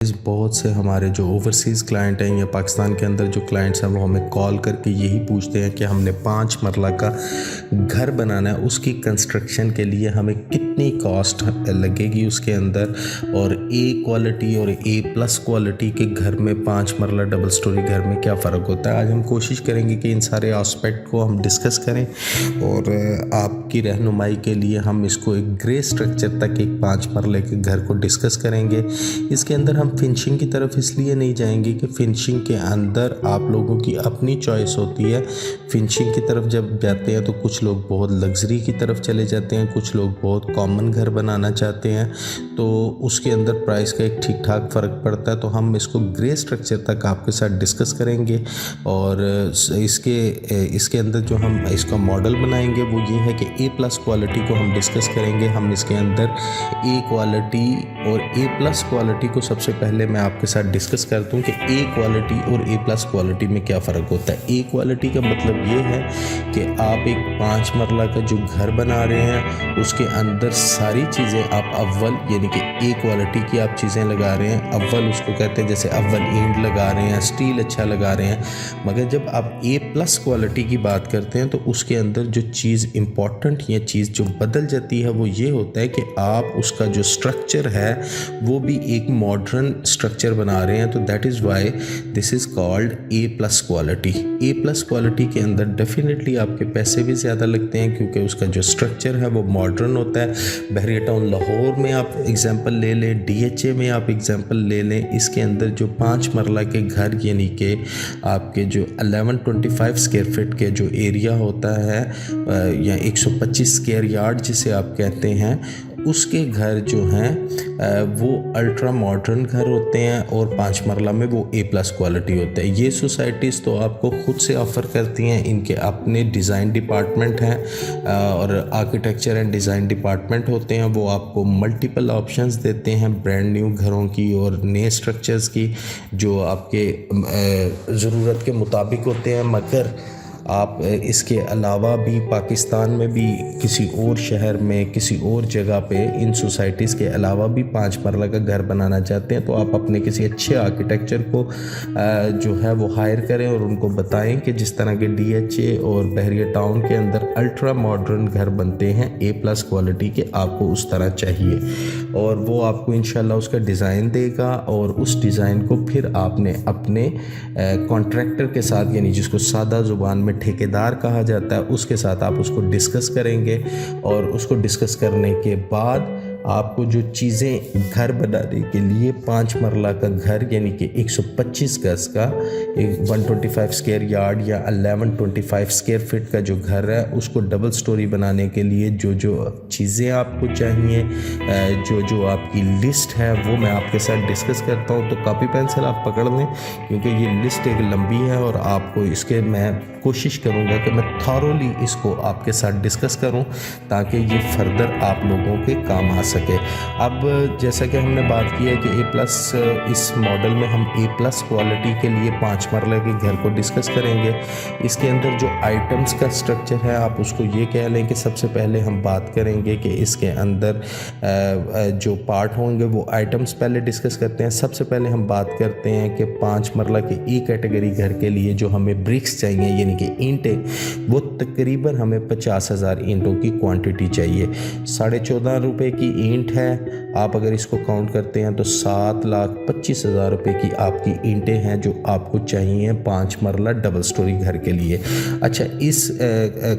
बहुत से हमारे जो ओवरसीज़ क्लाइंट हैं या पाकिस्तान के अंदर जो क्लाइंट्स हैं वो हमें कॉल करके यही पूछते हैं कि हमने 5 मरला का घर बनाना है, उसकी कंस्ट्रक्शन के लिए हमें कितनी कॉस्ट लगेगी उसके अंदर, और ए क्वालिटी और ए प्लस क्वालिटी के घर में 5 मरला डबल स्टोरी घर में क्या फ़र्क होता है। आज हम कोशिश करेंगे कि इन सारे एस्पेक्ट को हम डिस्कस करें और आपकी रहनुमाई के लिए हम इसको एक ग्रे स्ट्रक्चर तक एक 5 मरले के घर को डिस्कस करेंगे। इसके अंदर हम फिनिशिंग की तरफ इसलिए नहीं जाएंगे कि फिनिशिंग के अंदर आप लोगों की अपनी चॉइस होती है। फिनिशिंग की तरफ जब जाते हैं तो कुछ लोग बहुत लग्जरी की तरफ चले जाते हैं, कुछ लोग बहुत कॉमन घर बनाना चाहते हैं, तो उसके अंदर प्राइस का एक ठीक ठाक फ़र्क पड़ता है। तो हम इसको ग्रे स्ट्रक्चर तक आपके साथ डिस्कस करेंगे और इसके अंदर जो हम इसका मॉडल बनाएंगे वो ये है कि ए प्लस क्वालिटी को हम डिस्कस करेंगे। हम इसके अंदर ए क्वालिटी और ए प्लस क्वालिटी को सबसे पहले मैं आपके साथ डिस्कस करता हूँ कि ए क्वालिटी और ए प्लस क्वालिटी में क्या फ़र्क होता है। ए क्वालिटी का मतलब ये है कि आप एक 5 मरला का जो घर बना रहे हैं उसके अंदर सारी चीज़ें आप अव्वल यानी कि ए क्वालिटी की आप चीज़ें लगा रहे हैं। अव्वल उसको कहते हैं, जैसे अव्वल ईंट लगा रहे हैं, स्टील अच्छा लगा रहे हैं। मगर जब आप ए प्लस क्वालिटी की बात करते हैं तो उसके अंदर जो चीज़ इम्पॉर्टेंट या चीज़ जो बदल जाती है वो ये होता है कि आप उसका जो स्ट्रक्चर है वो भी एक मॉडर्न स्ट्रक्चर बना रहे हैं। तो that is why this is called a plus quality. A plus quality के अंदर डेफिनेटली आपके पैसे भी ज़्यादा लगते हैं क्योंकि उसका जो स्ट्रक्चर है वो मॉडर्न होता है। बहरिया टाउन लाहौर में आप एग्जांपल ले लें, DHA में आप एग्जांपल ले लें, इसके अंदर जो 5 मरला के घर यानी कि आपके जो 1125 स्क्वायर फीट के जो एरिया होता है या 125 स्क्वायर यार्ड जिसे आप कहते हैं, उसके घर जो हैं वो अल्ट्रा मॉडर्न घर होते हैं और 5 मरला में वो ए प्लस क्वालिटी होता है। ये सोसाइटीज़ तो आपको ख़ुद से ऑफ़र करती हैं, इनके अपने डिज़ाइन डिपार्टमेंट हैं और आर्किटेक्चर एंड डिज़ाइन डिपार्टमेंट होते हैं। वो आपको मल्टीपल ऑप्शंस देते हैं ब्रांड न्यू घरों की और नए स्ट्रक्चर्स की जो आपके ज़रूरत के मुताबिक होते हैं। मगर आप इसके अलावा भी पाकिस्तान में भी किसी और शहर में किसी और जगह पे इन सोसाइटीज़ के अलावा भी 5 मरला का घर बनाना चाहते हैं तो आप अपने किसी अच्छे आर्किटेक्चर को जो है वो हायर करें और उनको बताएं कि जिस तरह के DHA और बहरिया टाउन के अंदर अल्ट्रा मॉडर्न घर बनते हैं ए प्लस क्वालिटी के, आपको उस तरह चाहिए और वो आपको इंशाल्लाह उसका डिज़ाइन देगा और उस डिज़ाइन को फिर आपने अपने कॉन्ट्रैक्टर के साथ यानी जिसको सादा ज़ुबान में ठेकेदार कहा जाता है उसके साथ आप उसको डिस्कस करेंगे और उसको डिस्कस करने के बाद आपको जो चीज़ें घर बनाने के लिए 5 मरला का घर यानी कि 125 गज का 125 स्क्वायर यार्ड या 1125 स्क्वायर फीट का जो घर है उसको डबल स्टोरी बनाने के लिए जो जो चीज़ें आपको चाहिए, जो जो आपकी लिस्ट है वो मैं आपके साथ डिस्कस करता हूँ। तो कॉपी पेंसिल आप पकड़ लें क्योंकि ये लिस्ट एक लंबी है और आपको इसके मैं कोशिश करूँगा कि मैं थॉरोली इसको आपके साथ डिस्कस करूँ ताकि ये फर्दर आप लोगों के काम आ सके। अब जैसा कि हमने बात की है कि ए प्लस इस मॉडल में हम ए प्लस क्वालिटी के लिए 5 मरले के घर को डिस्कस करेंगे। इसके अंदर जो आइटम्स का स्ट्रक्चर है आप उसको ये कह लें कि सबसे पहले हम बात करेंगे कि इसके अंदर जो पार्ट होंगे वो आइटम्स पहले डिस्कस करते हैं। सबसे पहले हम बात करते हैं कि 5 मरला के ए कैटेगरी घर के लिए जो हमें ब्रिक्स चाहिए यानी कि ईंटें, वो तकरीबन हमें 50,000 ईंटों की क्वांटिटी चाहिए। 14.5 रुपये की ईंट है, आप अगर इसको काउंट करते हैं तो 7,25,000 रुपये की आपकी ईंटें हैं जो आपको चाहिए 5 मरला डबल स्टोरी घर के लिए। अच्छा, इस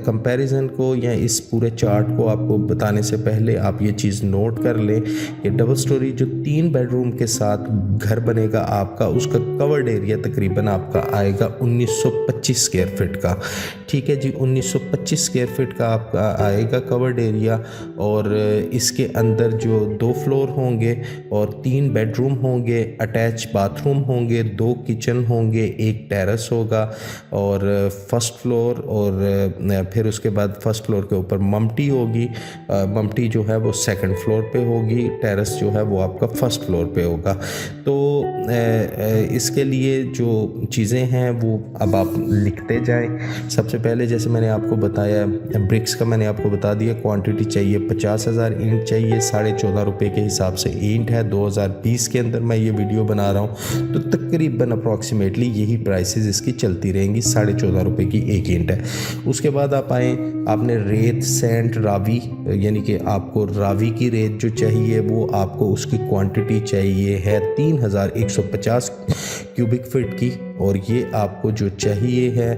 कंपैरिजन को या इस पूरे चार्ट को आपको बताने से पहले आप ये चीज़ नोट कर लें कि डबल स्टोरी जो 3 बेडरूम के साथ घर बनेगा आपका, उसका कवर्ड एरिया तकरीबन आपका आएगा 1925 स्क्वायर फीट का। ठीक है जी, 1925 स्क्वायर फीट का आपका आएगा कवर्ड एरिया और इसके अंदर जो 2 फ्लोर होंगे और 3 बेडरूम होंगे, अटैच बाथरूम होंगे, 2 किचन होंगे, 1 टेरेस होगा और फर्स्ट फ्लोर और फिर उसके बाद फर्स्ट फ्लोर के ऊपर ममटी होगी। ममटी जो है वो सेकंड फ्लोर पे होगी, टेरेस जो है वो आपका फर्स्ट फ्लोर पे होगा। तो इसके लिए जो चीज़ें हैं वो अब आप लिखते जाएं। सबसे पहले जैसे मैंने आपको बताया ब्रिक्स का मैंने आपको बता दिया, क्वांटिटी चाहिए 50,000 ईंट चाहिए, 14.5 रुपये के हिसाब से ईंट है। 2020 के अंदर मैं ये वीडियो बना रहा हूँ, तो तकरीबन अप्रॉक्सीमेटली यही प्राइसेस इसकी चलती रहेंगी। 14.5 रुपये की एक ईंट है। उसके बाद आप आएँ, आपने रेत, सैंड, रावी, यानी कि आपको रावी की रेत जो चाहिए वो आपको उसकी क्वांटिटी चाहिए है 3150 क्यूबिक फीट की, और ये आपको जो चाहिए है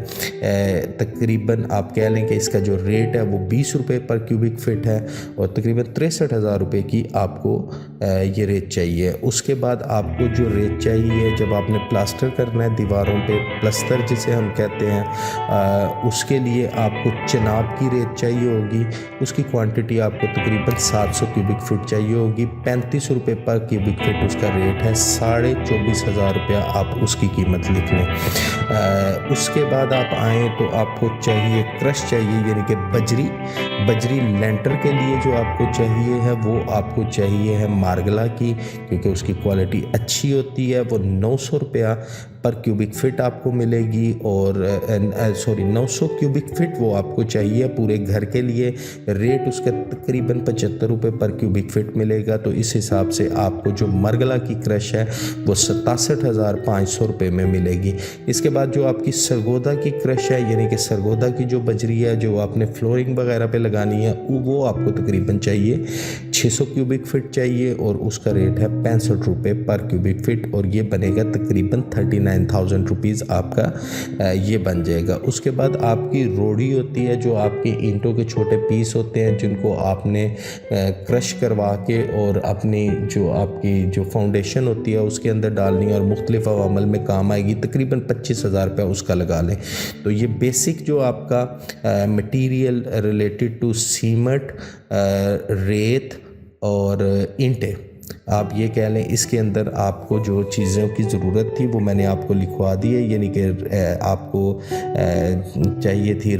तकरीबन आप कह लें कि इसका जो रेट है वो 20 रुपये पर क्यूबिक फीट है, और तकरीबन 63,000 रुपये की आपको ये रेत चाहिए। उसके बाद आपको जो रेत चाहिए जब आपने प्लास्टर करना है दीवारों पे, प्लस्तर जिसे हम कहते हैं, उसके लिए आपको चिनाब की रेत चाहिए होगी। उसकी क्वांटिटी आपको तकरीबन 700 क्यूबिक फीट चाहिए होगी। 35 रुपये पर क्यूबिक फीट उसका रेट है। 24,500 रुपया आप उसकी कीमत लिख लें। उसके बाद आप आएँ तो आपको चाहिए क्रश चाहिए, यानी कि बजरी लेंटर के लिए जो आपको चाहिए है वो आपको चाहिए है मार्गला की, क्योंकि उसकी क्वालिटी अच्छी होती है। वो 900 रुपया पर क्यूबिक फीट आपको मिलेगी, और 900 क्यूबिक फीट वो आपको चाहिए पूरे घर के लिए। रेट उसका तकरीबन 75 रुपये पर क्यूबिक फीट मिलेगा। तो इस हिसाब से आपको जो मरगला की क्रश है वो 67,500 रुपये में मिलेगी। इसके बाद जो आपकी सरगोदा की क्रश है, यानी कि सरगोदा की जो बजरी है जो आपने फ्लोरिंग वगैरह पे लगानी है, वो आपको तकरीबन चाहिए 600 क्यूबिक फीट चाहिए, और उसका रेट है 65 रुपये पर क्यूबिक फीट, और ये बनेगा तकरीबन 39,000 रुपीज़ आपका ये बन जाएगा। उसके बाद आपकी रोड़ी होती है, जो आपके ईंटों के छोटे पीस होते हैं जिनको आपने क्रश करवा के और अपनी जो आपकी जो फाउंडेशन होती है उसके अंदर डालनी है और मुख्तलिफ अवामल में काम आएगी। तकरीबन 25,000 रुपये उसका लगा लें। तो ये बेसिक जो आपका मटीरियल रिलेटेड टू सीमेंट, रेत और ईंटें, आप ये कह लें, इसके अंदर आपको जो चीज़ों की ज़रूरत थी वो मैंने आपको लिखवा दी है। यानी कि आपको चाहिए थी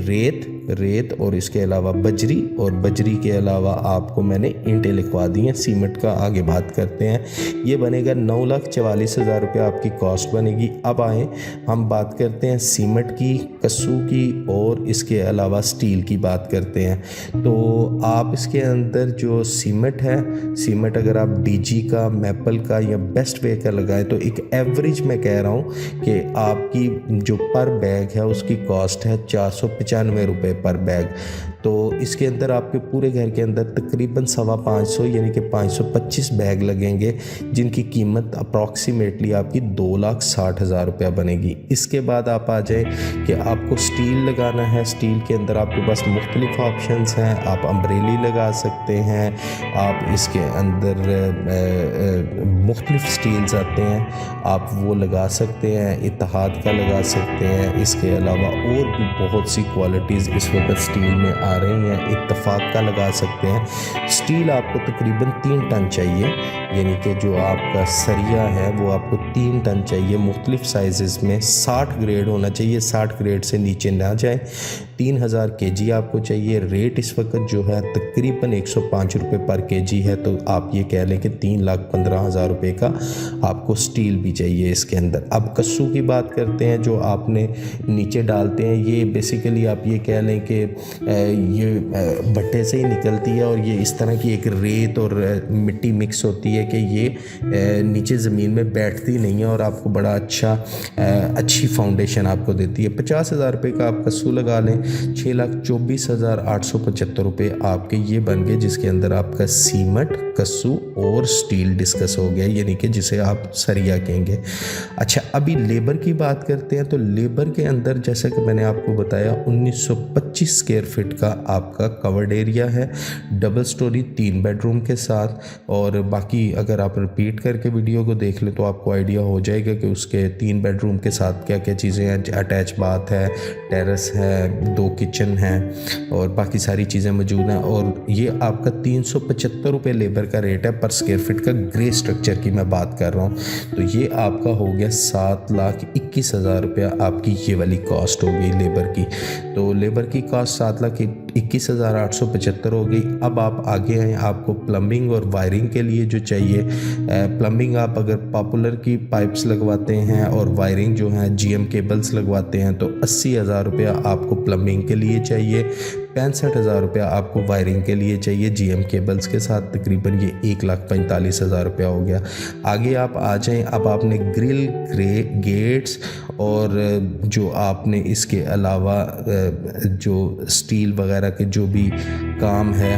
रेत और इसके अलावा बजरी, और बजरी के अलावा आपको मैंने ईंटें लिखवा दी हैं। सीमेंट का आगे बात करते हैं। ये बनेगा 9,44,000 रुपये आपकी कॉस्ट बनेगी। अब आएँ हम बात करते हैं सीमेंट की, कस्सू की, और इसके अलावा स्टील की बात करते हैं। तो आप इसके अंदर जो सीमेंट है, सीमेंट अगर आप डीजी का, मैपल का या बेस्ट वे का लगाएं तो एक एवरेज मैं कह रहा हूँ कि आपकी जो पर बैग है उसकी कॉस्ट है 495 रुपये पर बैग। तो इसके अंदर आपके पूरे घर के अंदर तकरीबन 550 यानी कि 525 बैग लगेंगे, जिनकी कीमत अप्रॉक्सीमेटली आपकी 2,60,000 रुपया बनेगी। इसके बाद आप आ जाए कि आपको स्टील लगाना है। स्टील के अंदर आपके पास मुख्तलिफ ऑप्शंस हैं। आप अम्ब्रेली लगा सकते हैं, आप इसके अंदर मुख्तलिफ स्टील्स आते हैं, आप वो लगा सकते हैं, इत्तेहाद का लगा सकते हैं। इसके अलावा और भी बहुत सी क्वालिटीज़ इस वक्त स्टील में आ रही हैं। इत्तफाक का लगा सकते हैं। स्टील आपको तकरीबन 3 टन चाहिए, यानी कि जो आपका सरिया है वो आपको 3 टन चाहिए, मुख्तलिफ साइज़ में। 60 ग्रेड होना चाहिए, 60 ग्रेड से नीचे ना जाए। 3,000 kg आपको चाहिए। रेट इस वक्त जो है तकरीबन 105 रुपये पर kg है। तो आप ये कह लें कि 3,15,000 रुपये का आपको स्टील भी चाहिए इसके अंदर। अब कस्सू की बात करते हैं, जो आपने नीचे डालते हैं। ये बेसिकली आप ये कह लें कि ये भट्टे से ही निकलती है, और ये इस तरह की एक रेत और मिट्टी मिक्स होती है कि ये नीचे ज़मीन में बैठती नहीं है और आपको बड़ा अच्छी फाउंडेशन आपको देती है। 50,000 रुपये का आप कस्सू लगा लें। 6,24,875 रुपये आपके ये बन गए, जिसके अंदर आपका सीमेंट, कस्सू और स्टील डिस्कस हो गया, यानी कि जिसे आप सरिया कहेंगे। अच्छा, अभी लेबर की बात करते हैं। तो लेबर के अंदर जैसा कि मैंने आपको बताया 1925 स्क्वायर फीट का आपका कवर्ड एरिया है, डबल स्टोरी 3 बेडरूम के साथ। और बाकी अगर आप रिपीट करके वीडियो को देख लें तो आपको आइडिया हो जाएगा कि उसके 3 बेडरूम के साथ क्या क्या चीज़ें हैं। अटैच बाथ है, टेरेस है, 2 किचन हैं और बाकी सारी चीज़ें मौजूद हैं। और ये आपका 375 रुपये लेबर का रेट है पर स्क्वायर फीट का। ग्रे स्ट्रक्चर की मैं बात कर रहा हूँ। तो ये आपका हो गया 7,21,000 रुपया आपकी ये वाली कॉस्ट हो गई लेबर की। तो लेबर की कॉस्ट 7,21,875 हो गई। अब आप आगे हैं, आपको प्लम्बिंग और वायरिंग के लिए जो चाहिए, प्लम्बिंग आप अगर पॉपुलर की पाइप्स लगवाते हैं और वायरिंग जो है GM केबल्स लगवाते हैं तो 80,000 रुपया आपको प्लम्बिंग के लिए चाहिए। 65,000 रुपया आपको वायरिंग के लिए चाहिए GM केबल्स के साथ, तकरीबन ये 1,45,000 रुपया हो गया। आगे आप आ जाएं, अब आपने ग्रिल, गेट्स और जो आपने इसके अलावा जो स्टील वगैरह के जो भी काम है,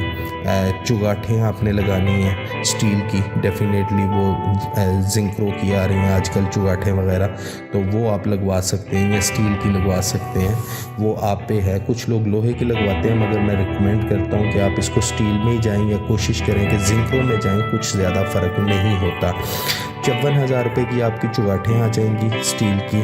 चुगाठें आपने लगानी है स्टील की, डेफिनेटली वो जिंक्रो की आ रही हैं आजकल चुगाठें वगैरह, तो वो आप लगवा सकते हैं या स्टील की लगवा सकते हैं, वो आप पे है। कुछ लोग लोहे की लगवाते हैं, मगर मैं रिकमेंड करता हूँ कि आप इसको स्टील में ही जाएं या कोशिश करें कि जिंक्रो में जाएं, कुछ ज़्यादा फ़र्क नहीं होता। 54,000 रुपये की आपकी चुगाठें आ जाएंगी स्टील की।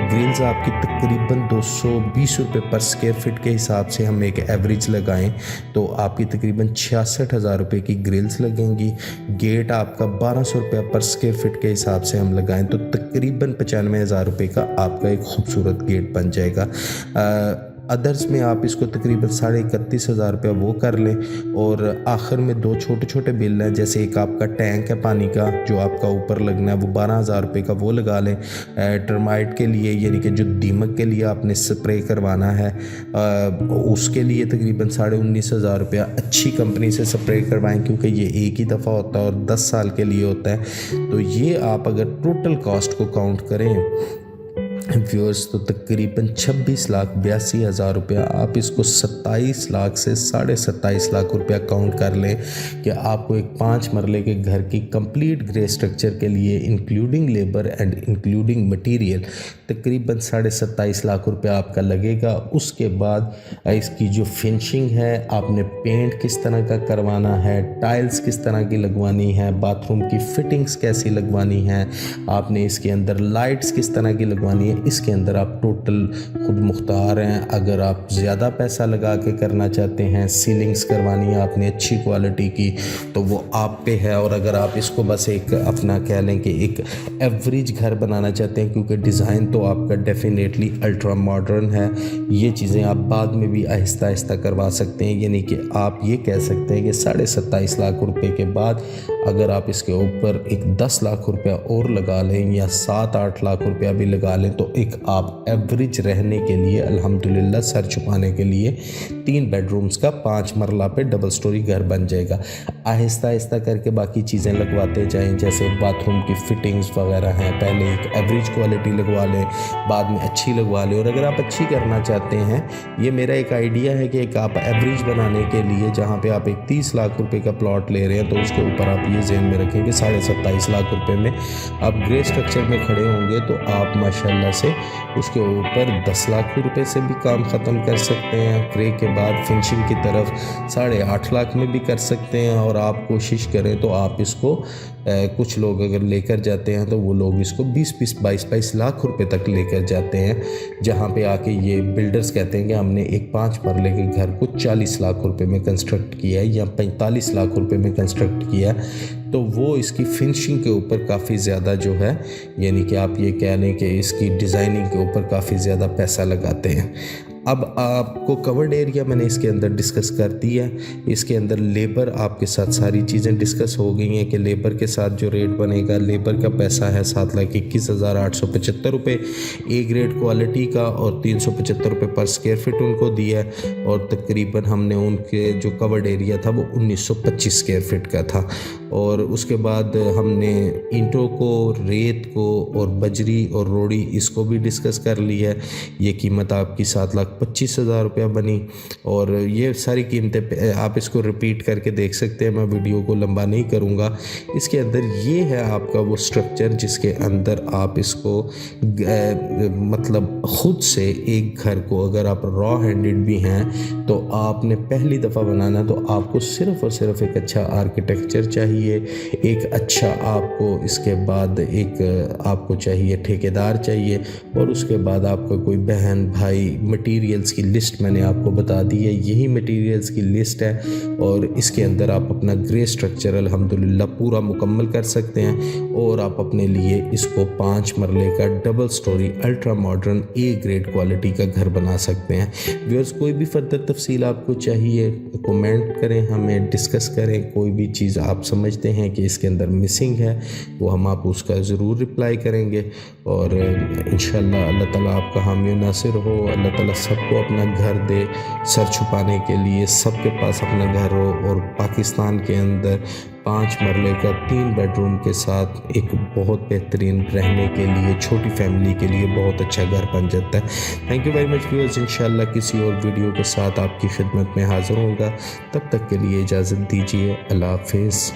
ग्रिल्स आपकी तकरीबन 220 रुपये पर स्क्वायर फिट के हिसाब से हम एक एवरेज लगाएं तो आपकी तकरीबन 66,000 रुपये की ग्रिल्स लगेंगी। गेट आपका 1,200 रुपये पर स्क्वायर फिट के हिसाब से हम लगाएं तो तकरीबन 95,000 रुपये का आपका एक खूबसूरत गेट बन जाएगा। अदर्स में आप इसको तकरीबन 31,500 रुपया वो कर लें। और आखिर में दो छोटे छोटे बिल हैं, जैसे एक आपका टैंक है पानी का जो आपका ऊपर लगना है, वो 12,000 रुपये का वो लगा लें। टर्माइट के लिए, यानी कि जो दीमक के लिए आपने स्प्रे करवाना है, उसके लिए तकरीबन 19,500 रुपया अच्छी कंपनी से स्प्रे करवाएं, क्योंकि ये एक ही दफ़ा होता है और 10 साल के लिए होता है। तो ये आप अगर टोटल कॉस्ट को काउंट करें व्यूअर्स तो तकरीबन 26,82,000 रुपया, आप इसको 27 लाख से 27.5 लाख रुपया काउंट कर लें कि आपको एक 5 मरले के घर की कंप्लीट ग्रे स्ट्रक्चर के लिए including labour and including material तकरीबन 27.5 लाख रुपया आपका लगेगा। उसके बाद इसकी जो फिनिशिंग है, आपने पेंट किस तरह का करवाना है, टाइल्स किस तरह की लगवानी है, बाथरूम की फिटिंग्स कैसी लगवानी है, आपने इसके अंदर लाइट्स किस तरह की लगवानी है, इसके अंदर आप टोटल खुद मुख्तार हैं। अगर आप ज़्यादा पैसा लगा के करना चाहते हैं, सीलिंग्स करवानी है आपने अच्छी क्वालिटी की, तो वो आप पे है। और अगर आप इसको बस एक अपना कह लें कि एक एवरेज घर बनाना चाहते हैं, क्योंकि डिज़ाइन तो आपका डेफिनेटली अल्ट्रा मॉडर्न है, ये चीज़ें आप बाद में भी आहिस्ता आहिस्ता करवा सकते हैं। यानी कि आप ये कह सकते हैं कि 27.5 लाख रुपए के बाद अगर आप इसके ऊपर एक 10 लाख रुपया और लगा लें या 7-8 लाख रुपया भी लगा लें, तो एक आप एवरेज रहने के लिए अल्हम्दुलिल्लाह सर छुपाने के लिए 3 बेडरूम्स का 5 मरला पे डबल स्टोरी घर बन जाएगा। आहिस्ता आहिस्ता करके बाकी चीज़ें लगवाते जाएं, जैसे बाथरूम की फिटिंग्स वगैरह हैं, पहले एक एवरेज क्वालिटी लगवा लें, बाद में अच्छी लगवा लें। और अगर आप अच्छी करना चाहते हैं, ये मेरा एक आइडिया है कि एक आप एवरेज बनाने के लिए जहाँ पे आप एक 30 लाख रुपए का प्लॉट ले रहे हैं, तो उसके ऊपर आप ये ज़हन में रखें कि 27.5 लाख रुपए में आप ग्रे स्ट्रक्चर में खड़े होंगे, तो आप माशाल्लाह से उसके ऊपर 10 लाख रुपए से भी काम ख़त्म कर सकते हैं। ग्रे के बाद फिनिशिंग की तरफ 8.5 लाख में भी कर सकते हैं। और आप कोशिश करें तो आप इसको कुछ लोग अगर लेकर जाते हैं तो वो लोग इसको 20-20, 22-22 लाख रुपए तक लेकर जाते हैं, जहाँ पे आके ये बिल्डर्स कहते हैं कि हमने एक 5 मरले के घर को 40 लाख रुपए में कंस्ट्रक्ट किया है या 45 लाख रुपए में कंस्ट्रक्ट किया है। तो वो इसकी फिनिशिंग के ऊपर काफ़ी ज़्यादा जो है, यानी कि आप ये कह लें कि इसकी डिज़ाइनिंग के ऊपर काफ़ी ज़्यादा पैसा लगाते हैं। अब आपको कवर्ड एरिया मैंने इसके अंदर डिस्कस कर दी है। इसके अंदर लेबर आपके साथ सारी चीज़ें डिस्कस हो गई हैं कि लेबर के साथ जो रेट बनेगा, लेबर का पैसा है 7,21,875 रुपये ए ग्रेड क्वालिटी का, और 375 रुपये पर स्क्वायर फिट उनको दिया है। और तकरीबन हमने उनके जो कवर्ड एरिया था वो 1925 स्क्वायर फिट का था। और उसके बाद हमने ईंटों को, रेत को और बजरी और रोड़ी इसको भी डिस्कस कर लिया है। ये कीमत आपकी 7,25,000 रुपया बनी। और ये सारी कीमतें आप इसको रिपीट करके देख सकते हैं, मैं वीडियो को लंबा नहीं करूँगा। इसके अंदर ये है आपका वो स्ट्रक्चर जिसके अंदर आप इसको मतलब ख़ुद से एक घर को अगर आप रॉ हैंडेड भी हैं तो आपने पहली दफ़ा बनाना, तो आपको सिर्फ़ और सिर्फ एक अच्छा आर्किटेक्चर चाहिए, एक अच्छा आपको इसके बाद एक आपको चाहिए ठेकेदार चाहिए, और उसके बाद आपका कोई बहन भाई। मटेरियल्स की लिस्ट मैंने आपको बता दी है, यही मटेरियल्स की लिस्ट है। और इसके अंदर आप अपना ग्रे स्ट्रक्चर अल्हम्दुलिल्लाह पूरा मुकम्मल कर सकते हैं, और आप अपने लिए इसको 5 मरले का double storey ultra modern A grade quality का घर बना सकते हैं। व्यूअर्स, कोई भी फर्दर तफसील आपको चाहिए कमेंट करें, हमें डिस्कस करें। कोई भी चीज़ आप समझते हैं कि इसके अंदर मिसिंग है, वो हम आपको उसका ज़रूर रिप्लाई करेंगे। और इंशाअल्लाह अल्लाह ताला आपका हामी नासिर हो। अल्लाह ताला सबको अपना घर दे सर छुपाने के लिए, सबके पास अपना घर हो और पाकिस्तान के अंदर 5 मरले का 3 बेडरूम के साथ एक बहुत बेहतरीन रहने के लिए, छोटी फैमिली के लिए बहुत अच्छा घर बन जाता है। Thank you very much viewers. इंशाल्लाह किसी और वीडियो के साथ आपकी खिदमत में हाज़िर होगा। तब तक के लिए इजाज़त दीजिए। अल्लाह हाफिज़।